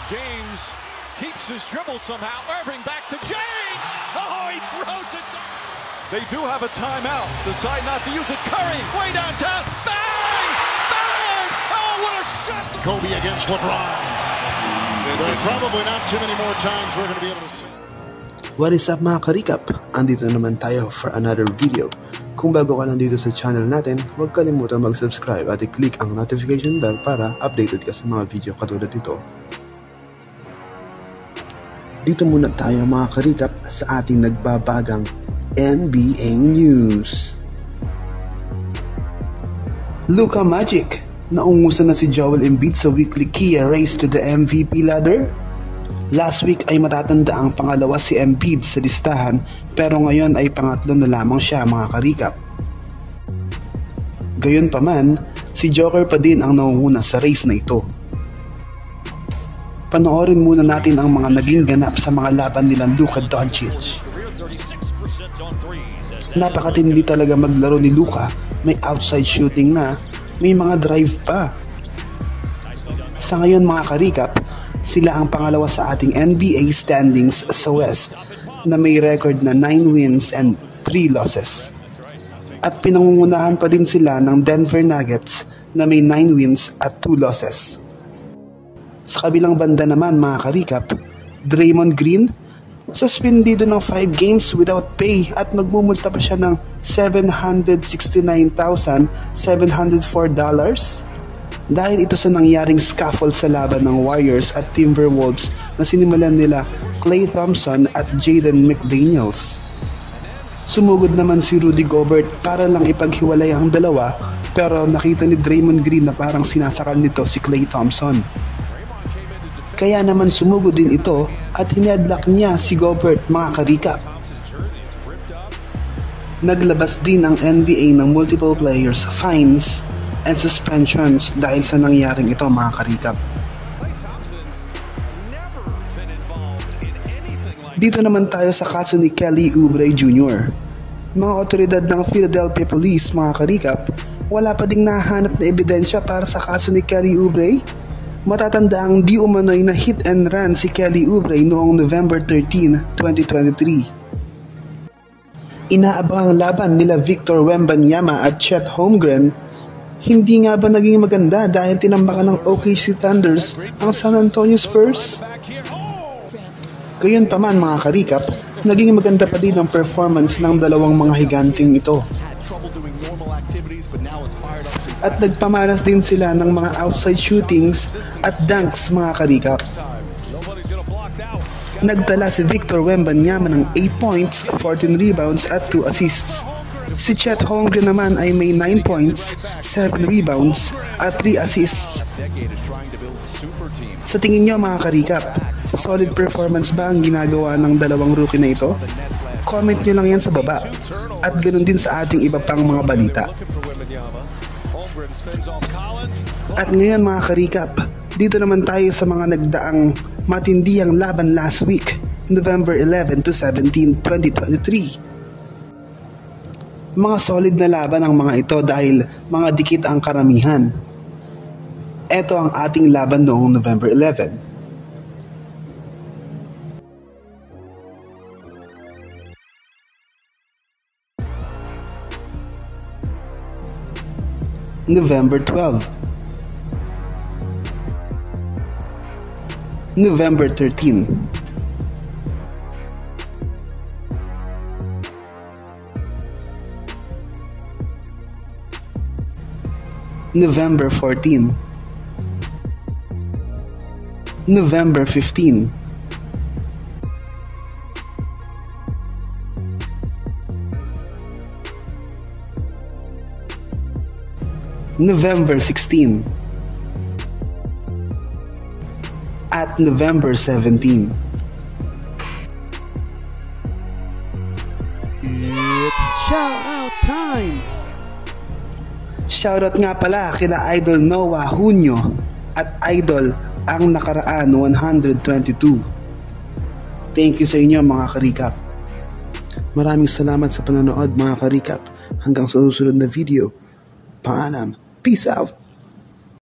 James keeps his dribble somehow. Irving back to James. Oh, he throws it. They do have a timeout. Decide not to use it. Curry way downtown. Bang! Bang! Oh, what a shot! Kobe against LeBron. There are probably not too many more times we're going to be able to see. What is up mga karikap? Andito naman tayo for another video. Kung bago ka lang dito sa channel natin, huwag kalimutan mag-subscribe at i-click ang notification bell para updated ka sa mga video katulad nito. Dito muna tayo mga karikap sa ating nagbabagang NBA News. Luka Magic, naungusan na si Joel Embiid sa weekly Kia race to the MVP ladder? Last week ay matatanda ang pangalawa si Embiid sa listahan pero ngayon ay pangatlo na lamang siya mga karikap. Gayunpaman, si Joker pa din ang nauuna sa race na ito. Panoorin muna natin ang mga naging ganap sa mga laban nila Luka Doncic. Napakatindi talaga maglaro ni Luka, may outside shooting na, may mga drive pa. Sa ngayon mga karikap, sila ang pangalawa sa ating NBA standings sa West na may record na 9 wins and 3 losses. At pinangungunahan pa din sila ng Denver Nuggets na may 9 wins at 2 losses. Sa kabilang banda naman mga karikap, Draymond Green, suspendido ng 5 games without pay at magmumulta pa siya ng $769,704 dahil ito sa nangyaring scuffle sa laban ng Warriors at Timberwolves na sinimulan nila Klay Thompson at Jaden McDaniels. Sumugod naman si Rudy Gobert para lang ipaghiwalay ang dalawa pero nakita ni Draymond Green na parang sinasakal nito si Klay Thompson. Kaya naman sumugod din ito at hinadlock niya si Gobert mga karikap. Naglabas din ang NBA ng multiple players fines and suspensions dahil sa nangyaring ito mga karikap. Dito naman tayo sa kaso ni Kelly Oubre Jr. Mga otoridad ng Philadelphia Police mga karikap, wala pa ding nahanap na ebidensya para sa kaso ni Kelly Oubre. Matatanda ang di umano'y na hit and run si Kelly Oubre noong November 13, 2023. Inaabang ang laban nila Victor Wembanyama at Chet Holmgren. Hindi nga ba naging maganda dahil tinambakan ng OKC Thunders ang San Antonio Spurs? Gayunpaman mga karikap, naging maganda pa din ang performance ng dalawang mga higanting ito. At nagpamalas din sila ng mga outside shootings at dunks mga karikap. Nagtala si Victor Wembanyama ng 8 points, 14 rebounds at 2 assists. Si Chet Holmgren naman ay may 9 points, 7 rebounds at 3 assists. Sa tingin nyo mga karikap, solid performance ba ang ginagawa ng dalawang rookie na ito? Comment nyo lang yan sa baba. At ganoon din sa ating iba pang mga balita. At ngayon mga karikap, dito naman tayo sa mga nagdaang matindihang laban last week, November 11 to 17, 2023. Mga solid na laban ang mga ito dahil mga dikit ang karamihan. Ito ang ating laban noong November 11. November 12. November 13. November 14. November 15. November 16. At November 17. It's shout-out time! Shoutout nga pala kila Idol Noah Junio at Idol ang nakaraan 122. Thank you sa inyo mga karikap. Maraming salamat sa panonood mga karikap. Hanggang sa susunod na video. Paalam. Peace out.